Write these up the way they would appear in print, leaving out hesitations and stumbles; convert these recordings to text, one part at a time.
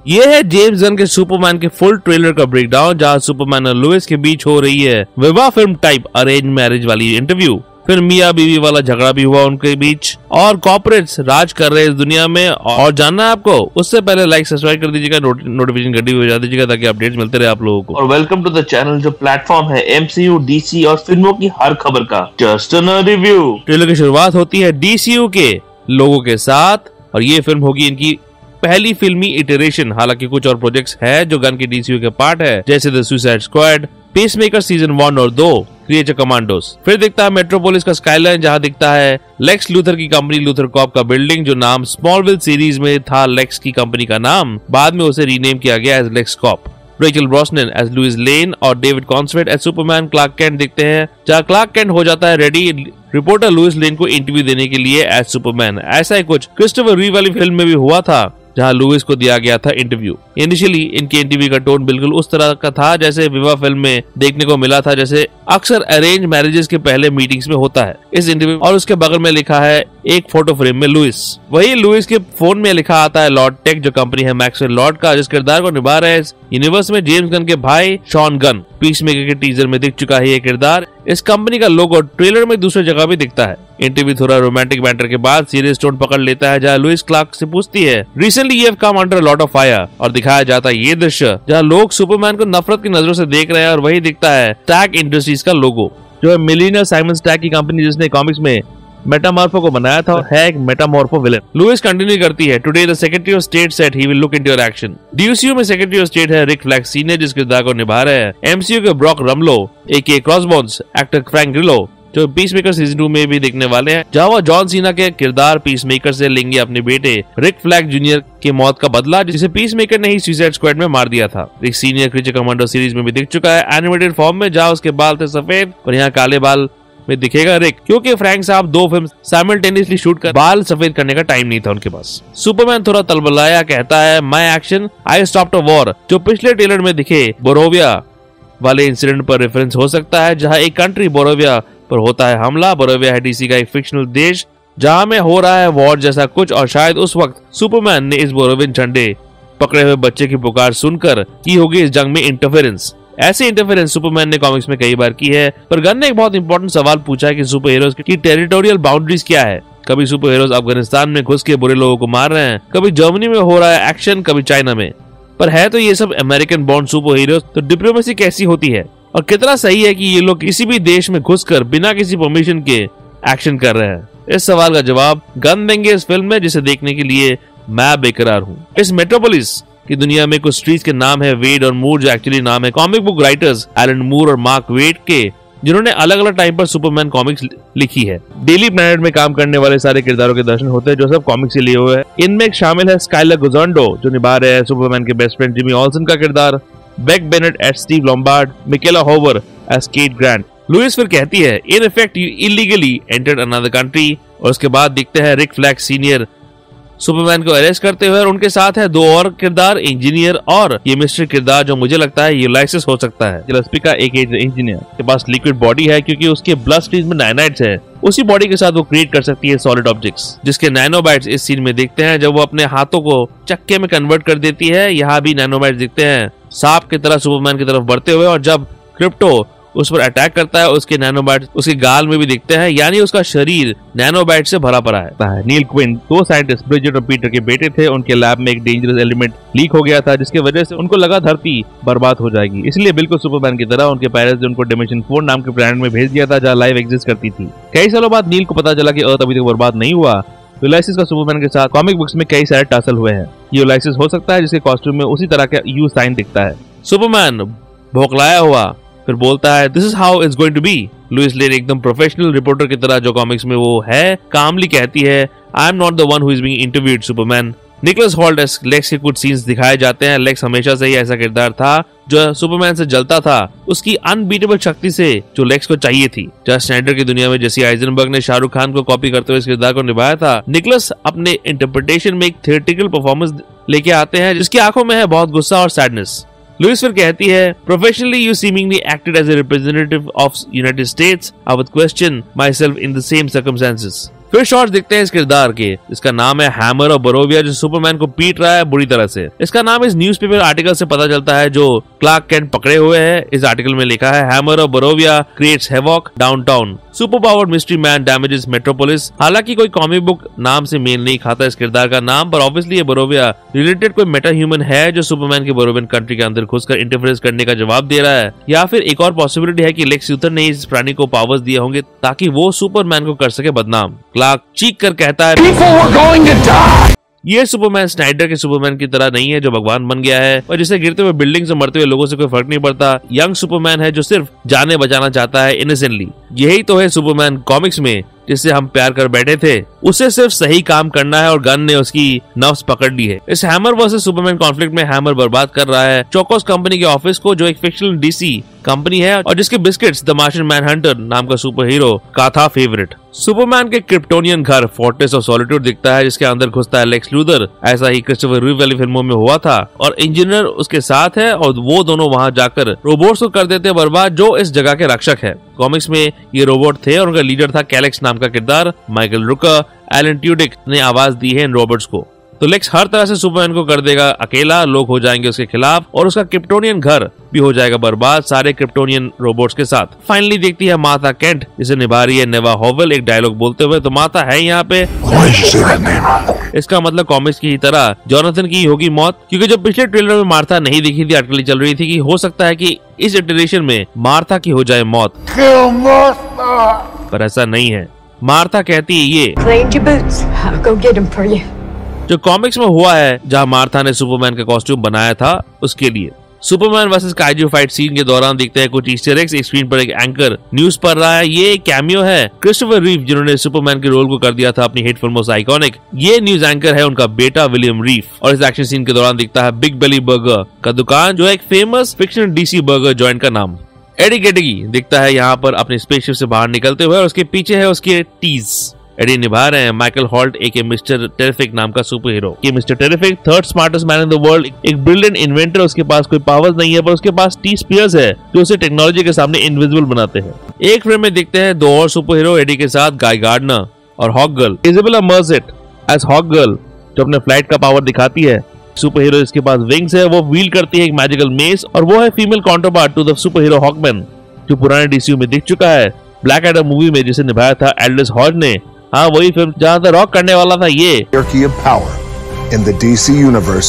ये है James Gunn के सुपरमैन के फुल ट्रेलर का ब्रेकडाउन, जहां सुपरमैन और लुइस के बीच हो रही है विवाह फिल्म टाइप अरेंज मैरिज वाली इंटरव्यू। फिर मियां बीवी वाला झगड़ा भी हुआ उनके बीच, और कॉर्पोरेट्स राज कर रहे हैं इस दुनिया में। और जानना है आपको, उससे पहले लाइक सब्सक्राइब कर दीजिएगा, नोटिफिकेशन घंटी बजा दीजिएगा ताकि अपडेट्स मिलते रहे आप लोगों को। और वेलकम टू द चैनल, जो प्लेटफॉर्म है एमसीयू, डीसी और फिल्मों की हर खबर का जस्ट अ रिव्यू। ट्रेलर की शुरुआत होती है डीसीयू के लोगों के साथ, और ये फिल्म होगी इनकी पहली फिल्मी इटरेशन। हालांकि कुछ और प्रोजेक्ट्स है जो गन के डीसीयू के पार्ट है, जैसे the suicide squad, peacemaker season 1 और 2, क्रिएचर कमांडोज। फिर दिखता है मेट्रोपोलिस का स्काईलाइन, जहां दिखता है लेक्स लूथर की कंपनी लूथर कॉर्प का बिल्डिंग, जो नाम स्मॉलविल सीरीज में था लेक्स की कंपनी का नाम, बाद में उसे रीनेम किया गया as Lex Corp. Rachel Brosnahan as Lois Lane और David Corenswet as Superman Clark Kent दिखते हैं, जहां क्लार्क कैंट हो जाता है रेडी रिपोर्टर लुइस लेन को इंटरव्यू देने के लिए एज सुपरमैन। ऐसा ही कुछ क्रिस्टोफर रीव वाली फिल्म में भी हुआ था, जहां लुइस को दिया गया था इंटरव्यू। इनिशियली इनके इंटरव्यू का टोन बिल्कुल उस तरह का था जैसे विवाह फिल्म में देखने को मिला था, जैसे अक्सर अरेंज मैरिजेस के पहले मीटिंग्स में होता है इस इंटरव्यू। और उसके बगल में लिखा है एक फोटो फ्रेम में लुइस। वही लुइस के फोन में लिखा आता है लॉर्ड टेक, जो कंपनी है मैक्सवेल लॉर्ड का, जिस किरदार को निभा रहे हैं इस यूनिवर्स में जेम्स गन के भाई शॉन गन। पीसमेकर के टीजर में दिख चुका है ये किरदार। इस कंपनी का लोगो ट्रेलर में दूसरी जगह भी दिखता है। इंटरव्यू थोड़ा रोमांटिक बैंटर के बाद सीरियस टोन पकड़ लेता है, जहां लुइस क्लार्क से पूछती है recently you have come under lot of fire, और दिखाया जाता है ये दृश्य जहां लोग सुपरमैन को नफरत की नजरों से देख रहे हैं। और वही दिखता है स्टैक इंडस्ट्रीज का लोगो, जो है मिलियनर साइमन स्टैक की कंपनी, जिसने कॉमिक्स में मेटामॉर्फो को बनाया था, है एक मेटामॉर्फो विलेन। लुइस कंटिन्यू करती है, today the secretary of state said he will look into your action. DCU में सेक्रेटरी ऑफ स्टेट है रिक फ्लैग सीनियर, जिस किरदार को निभा रहे हैं एमसीयू के ब्रॉक रमलो एके क्रॉसबोन्स एक्टर फ्रैंक ग्रिलो, जो पीसमेकर सीजन 2 में भी दिखने वाले हैं, जहां वो जॉन सीना के किरदार पीसमेकर से लेंगे अपने बेटे रिक फ्लैग जूनियर की मौत का बदला, जिसे पीसमेकर ने ही सुसाइड स्क्वाड में मार दिया था। रिक सीनियर क्रीचर कमांडो सीरीज में भी दिख चुका है एनिमेटेड फॉर्म में, जहां उसके बाल थे सफेद और यहाँ काले बाल में दिखेगा रिक, क्योंकि फ्रैंक साहब 2 फिल्म साइमल्टेनियसली शूट कर बाल सफेद करने का टाइम नहीं था उनके पास। सुपरमैन थोड़ा तलबलाया कहता है my action I stopped a war, जो पिछले ट्रेलर में दिखे बोरोविया वाले इंसिडेंट पर रेफरेंस हो सकता है, जहां एक कंट्री बोरोविया पर होता है हमला। बोरोविया है डीसी का एक फिक्शनल देश जहां में हो रहा है वॉर जैसा कुछ, और शायद उस वक्त सुपरमैन ने इस बोरोवियन झंडे पकड़े हुए बच्चे की पुकार सुनकर की होगी इस जंग में इंटरफेरेंस। ऐसे इंटरफेरेंस सुपरमैन ने कॉमिक्स में कई बार की है, पर गन ने एक बहुत इंपॉर्टेंट सवाल पूछा है कि सुपर हीरोज की टेरिटोरियल बाउंड्रीज क्या है। कभी सुपर हीरोज अफगानिस्तान में घुस के बुरे लोगों को मार रहे हैं, कभी जर्मनी में हो रहा है एक्शन, कभी चाइना में, पर है तो ये सब अमेरिकन बॉर्न सुपर हीरोज। तो डिप्लोमेसी कैसी होती है और कितना सही है कि ये लोग किसी भी देश में घुसकर बिना किसी परमिशन के एक्शन कर रहे हैं? इस सवाल का जवाब गन देंगे इस फिल्म में, जिसे देखने के लिए मैं बेकरार हूँ। इस मेट्रोपोलिस की दुनिया में कुछ स्ट्रीट्स के नाम है वेड और मूर, जो एक्चुअली नाम है कॉमिक बुक राइटर्स एलन मूर और मार्क वेड के, जिन्होंने अलग अलग टाइम पर सुपरमैन कॉमिक्स लिखी है। डेली प्लैनेट में काम करने वाले सारे किरदारों के दर्शन होते हैं जो सब कॉमिक्स से लिए हुए हैं। इनमें शामिल है स्काइलर गुजोंडो, जो निभा रहे हैं सुपरमैन के बेस्ट फ्रेंड जिमी ऑल्सन का किरदार, Beck Bennett as Steve Lombard, Mikaela Hoover as Cat Grant. Lois फिर कहती है in effect you illegally entered another country, और उसके बाद दिखते हैं रिक फ्लैग सीनियर सुपरमैन को अरेस्ट करते हुए, और उनके साथ है 2 और किरदार, इंजीनियर और ये मिस्ट्री किरदार, जो मुझे लगता है यूलाइसिस हो सकता है। गिलस्पी का एक इंजीनियर के पास लिक्विड बॉडी है, क्योंकि उसके ब्लड स्ट्रीम में नाइनाइट्स है। उसी बॉडी के साथ वो क्रिएट कर सकती है सॉलिड ऑब्जेक्ट्स, जिसके नैनोबाइट्स इस सीन में दिखते हैं जब वो अपने हाथों को चक्के में कन्वर्ट कर देती है। यहाँ भी नैनोबाइट्स दिखते हैं सांप की तरह सुपरमैन की तरफ बढ़ते हुए, और जब क्रिप्टो उस पर अटैक करता है उसके नैनोबाइट्स उसके गाल में भी दिखते हैं, यानी उसका शरीर नैनोबाइट से भरा पड़ा है। नील क्विन 2 साइंटिस्ट ब्रिजेट और पीटर के बेटे थे। उनके लैब में एक डेंजरस एलिमेंट लीक हो गया था, जिसकी वजह से उनको लगा धरती बर्बाद हो जाएगी। इसलिए बिल्कुल सुपरमैन की तरह उनके पेरेंट्स ने उनको डिमेंशन 4 नाम के प्लैनेट में भेज दिया था, जहाँ लाइफ एग्जिस्ट करती थी। कई सालों बाद नील को पता चला कि अर्थ अभी तक बर्बाद नहीं हुआ। यूलाइसिस का सुपरमैन के साथ कॉमिक बुक्स में कई सारे टसल हुए हैं। यूलाइसिस हो सकता है जिसके कॉस्ट्यूम में उसी तरह का यू साइन दिखता है। सुपरमैन भौंकलाया हुआ फिर बोलता है this is how it's going to be. Lois Lane एकदम प्रोफेशनल रिपोर्टर की तरह जो कॉमिक्स में वो है, कामली कहती है I am not the one who is being interviewed Superman. Nicholas Hoult Lex के कुछ सीन्स दिखाए जाते हैं। लेक्स हमेशा से ही ऐसा किरदार था जो सुपरमैन से जलता था, उसकी अनबीटेबल शक्ति से जो लेक्स को चाहिए थी। जस्ट स्नाइडर की दुनिया में जेसी आइजनबर्ग ने शाहरुख खान को कॉपी करते हुए इस किरदार को निभाया था। निकोलस अपने इंटरप्रिटेशन में एक थिएट्रिकल परफॉर्मेंस लेके आते हैं जिसकी आंखों में है बहुत गुस्सा और सैडनेस। लुइस फिर कहती है professionally you seemingly acted as a representative of United States. I would question myself in the same circumstances. फिर शॉट्स दिखते हैं इस किरदार के, इसका नाम है हैमर और बरोविया, जो सुपरमैन को पीट रहा है बुरी तरह से। इसका नाम इस न्यूज़पेपर आर्टिकल से पता चलता है जो क्लार्क केंट पकड़े हुए हैं। इस आर्टिकल में लिखा है हैमर और Boravia creates havoc downtown, super powered mystery man damages Metropolis. हालांकि कोई कॉमिक बुक नाम से मेल नहीं खाता इस किरदार का नाम, पर ऑब्वियसली ये बरोविया रिलेटेड कोई मेटा ह्यूमन है जो सुपरमैन के बरोवियन कंट्री के अंदर घुसकर इंटरफेरेंस करने का जवाब दे रहा है। या फिर एक और पॉसिबिलिटी है कि लेक्स लूथर ने इस प्राणी को पावर्स दिए होंगे ताकि वो सुपरमैन को कर सके बदनाम। क्लार्क चीख कर कहता है ये सुपरमैन स्नाइडर के सुपरमैन की तरह नहीं है जो भगवान बन गया है और जिसे गिरते हुए बिल्डिंग से मरते हुए लोगों से कोई फर्क नहीं पड़ता। यंग सुपरमैन है जो सिर्फ जाने बचाना चाहता है इनोसेंटली। यही तो है सुपरमैन कॉमिक्स में जिससे हम प्यार कर बैठे थे। उसे सिर्फ सही काम करना है और गन ने उसकी नफ्स पकड़ ली है। इस हैमर वर्सेस सुपरमैन कॉन्फ्लिक्ट में हैमर बर्बाद कर रहा है चोकोस कंपनी के ऑफिस को, जो एक फिक्शनल डीसी कंपनी है और जिसके बिस्किट्स द मार्शियन मैनहंटर नाम का सुपर हीरो का था फेवरेट। सुपरमैन के क्रिप्टोनियन घर फोर्ट्रेस ऑफ सॉलिट्यूड दिखता है जिसके अंदर घुसता है लेक्स लूथर। ऐसा ही क्रिस्टोफर रीव वाली फिल्मों में हुआ था और इंजीनियर उसके साथ है और वो दोनों वहां जाकर रोबोट्स को कर देते हैं बर्बाद जो इस जगह के रक्षक है। कॉमिक्स में ये रोबोट थे और उनका लीडर था कैलेक्स नाम का किरदार। माइकल रुकर, एलन ट्यूडिक ने आवाज दी है इन रोबोट्स को। तो लेक्स हर तरह से सुपरमैन को कर देगा अकेला, लोग हो जाएंगे उसके खिलाफ और उसका क्रिप्टोनियन घर भी हो जाएगा बर्बाद सारे क्रिप्टोनियन रोबोट्स के साथ। फाइनली देखती है मार्था केंट जिसे निभा रही है नेवा हॉवेल एक डायलॉग बोलते हुए। तो मार्था है यहाँ पे, इसका मतलब कॉमिक्स की ही तरह जोनाथन की होगी मौत, क्योंकि जब पिछले ट्रेलर में मार्था नहीं दिखी थी अटकली चल रही थी कि हो सकता है कि इस इटरेशन में मार्था की हो जाए मौत, पर ऐसा नहीं है। मार्था कहती है ये जो कॉमिक्स में हुआ है जहां मार्था ने सुपरमैन का कॉस्ट्यूम बनाया था उसके लिए। Superman versus kaiju fight scene के दौरान दिखते हैं कुछ ईस्टर एग्स। एक स्क्रीन पर एक एंकर न्यूज पढ़ रहा है, ये एक कैमियो है क्रिस्टोफर रीव जिन्होंने सुपरमैन के रोल को कर दिया था अपनी हिट फिल्मों से आइकॉनिक। ये न्यूज एंकर है उनका बेटा विलियम रीफ। और इस एक्शन सीन के दौरान दिखता है बिग बेली बर्गर का दुकान जो एक famous fictional DC burger joint का नाम। एडी गेडगी दिखता है यहाँ पर अपने स्पेसशिप से बाहर निकलते हुए और उसके पीछे है उसके टीज। एडी निभा रहे हैं माइकल हॉल्ट एके मिस्टर टेरिफिक नाम का सुपर हीरो। ये mister terrific third smartest man in the world, एक ब्रिलियंट इन्वेंटर। उसके पास कोई पावर्स नहीं है पर उसके पास टी स्पीयर्स है जो उसे टेक्नोलॉजी के सामने इनविजिबल बनाते हैं। एक फ्रेम में दिखते हैं दो और सुपर हीरो एडी के साथ, गाय गार्डनर और Hawkgirl. Isabela Merced as Hawkgirl जो अपने फ्लाइट का पावर दिखाती है। सुपर हीरो जिसके पास विंग्स है वो व्हील करती है एक मैजिकल मेस और वो है female counterpart to the superhero Hawkman जो पुराने डीसीयू में दिख चुका है ब्लैक एडम मूवी में जिसे निभाया था एल्डस हॉज ने। हाँ वही फिल्म जहाँ द रॉक करने वाला था। ये in the DC universe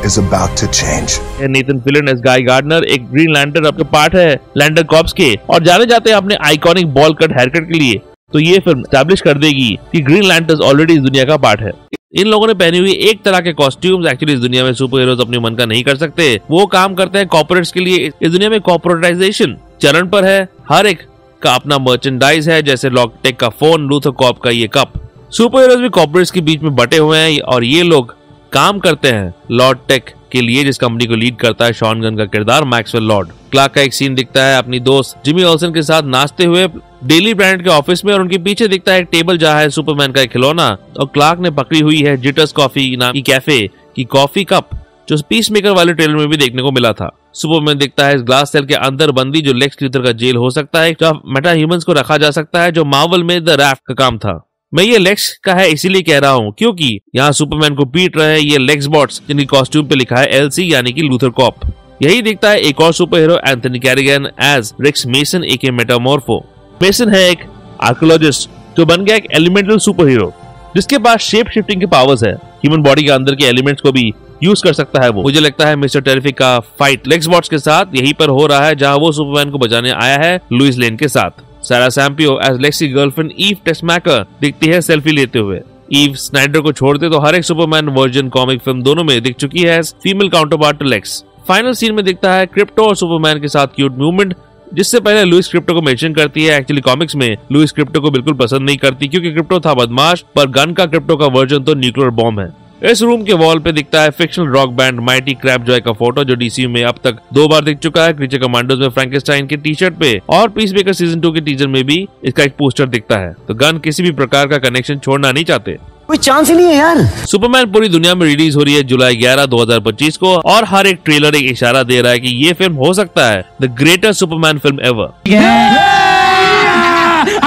is about to change. Nathan Fillion as Guy Gardner एक ग्रीन लैंटर्न अपने पार्ट है लैंडर कॉर्प्स के और जाने जाते हैं अपने आइकॉनिक बॉल कट हेयरकट के लिए। तो ये फिल्म एस्टैब्लिश कर देगी कि ग्रीन लैंटर्स ऑलरेडी इस दुनिया का पार्ट है। इन लोगों ने पहनी हुई एक तरह के कॉस्ट्यूम्स एक्चुअली इस दुनिया में सुपर हीरोज अपने मन का नहीं कर सकते। वो काम करते हैं कॉर्पोरेट्स के लिए। इस दुनिया में कॉर्पोरेटाइजेशन चरण पर है, हर एक का अपना मर्चेंडाइज है, जैसे लॉकटेक का फोन, लूथर कॉर्प का ये कप। सुपर हीरोज भी कॉर्पोरेट्स के बीच में बटे हुए हैं और ये लोग काम करते हैं लॉर्ड टेक के लिए जिस कंपनी को लीड करता है शॉन गन का किरदार मैक्सवेल लॉर्ड। क्लार्क का एक सीन दिखता है अपनी दोस्त जिमी ऑल्सन के साथ नाचते हुए डेली ब्रांड के ऑफिस में और उनके पीछे दिखता है एक टेबल जहाँ है सुपरमैन का एक खिलौना और क्लार्क ने पकड़ी हुई है जिटर्स कॉफी नाम की कैफे की कॉफी कप जो पीस मेकर वाले ट्रेलर में भी देखने को मिला था। सुपरमैन दिखता है इस ग्लास सेल के अंदर बंदी जो लेक्स लूथर का जेल हो सकता है, जहाँ मेटा ह्यूमंस को रखा जा सकता है जो मार्वल में द रैफ्ट का काम था। मैं ये लेक्स का है इसीलिए कह रहा हूँ क्योंकि यहाँ सुपरमैन को पीट रहे हैं ये लेक्स बॉट्स जिनकी कॉस्ट्यूम पे लिखा है LC यानी कि लूथर कॉप। यही दिखता है एक और सुपर हीरो एंथनी कैरिगन एज रिक्स मेसन एके मेटामॉर्फो। मेसन है एक आर्कियोलॉजिस्ट जो बन गया एक एलिमेंटल सुपर हीरो जिसके पास शेप शिफ्टिंग के पावर्स है, ह्यूमन बॉडी के अंदर के एलिमेंट्स को भी यूज कर सकता है वो। मुझे लगता है मिस्टर टेरिफिक का फाइट लेक्स बॉट्स के साथ यहीं पर हो रहा है जहां वो सुपरमैन को बचाने आया है लुइस लेन के साथ। सारा सैम्पियो एज लेक्स की गर्लफ्रेंड ईव टेस्मैकर दिखती है सेल्फी लेते हुए। ईव स्नाइडर को छोड़ते तो हर एक सुपरमैन वर्जन कॉमिक फिल्म दोनों में दिख चुकी है female counterpart to Lex. Final scene में दिखता है क्रिप्टो और सुपरमैन के साथ क्यूट मूवमेंट जिससे पहले लुइस क्रिप्टो को मेंशन करती है। एक्चुअली कॉमिक्स में लुइस क्रिप्टो को बिल्कुल पसंद नहीं करती क्योंकि क्रिप्टो था बदमाश, पर गन का क्रिप्टो का वर्जन तो न्यूक्लियर बॉम्ब है। इस रूम के वॉल पे दिखता है fictional rock band Mighty Crabjoy का फोटो जो डीसीयू में अब तक 2 बार दिख चुका है, क्रीचर कमांडोज में फ्रैंकेनस्टाइन के टी शर्ट पे और पीसमेकर सीजन 2 के टीजर में भी इसका एक पोस्टर दिखता है। तो गन किसी भी प्रकार का कनेक्शन छोड़ना नहीं चाहते, कोई चांस ही नहीं है यार। सुपरमैन पूरी दुनिया में रिलीज हो रही है जुलाई 11, 2025 को और हर एक ट्रेलर एक इशारा दे रहा है कि ये फिल्म हो सकता है the greatest Superman film ever.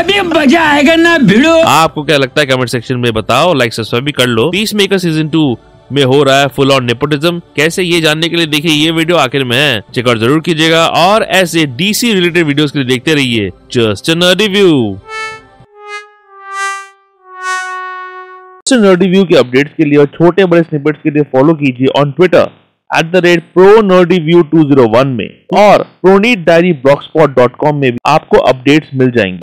अभी मजा आएगा ना भिड़ो। आपको क्या लगता है कमेंट सेक्शन में बताओ, लाइक सब्सक्राइब भी कर लो। पीसमेकर सीजन 2 में हो रहा है फुल ऑन नेपोटिज्म, कैसे ये जानने के लिए देखिए ये वीडियो आखिर में, चेकआउट जरूर कीजिएगा और ऐसे डीसी रिलेटेड वीडियोस के लिए देखते रहिए just a nerdy view. Nerdy view के अपडेट्स के लिए और छोटे बड़े स्निपेट्स के लिए फॉलो कीजिए ऑन ट्विटर @ProNerdyView201 में और ProNeedDiaryBlogspot.com में भी आपको अपडेट्स मिल जाएंगे।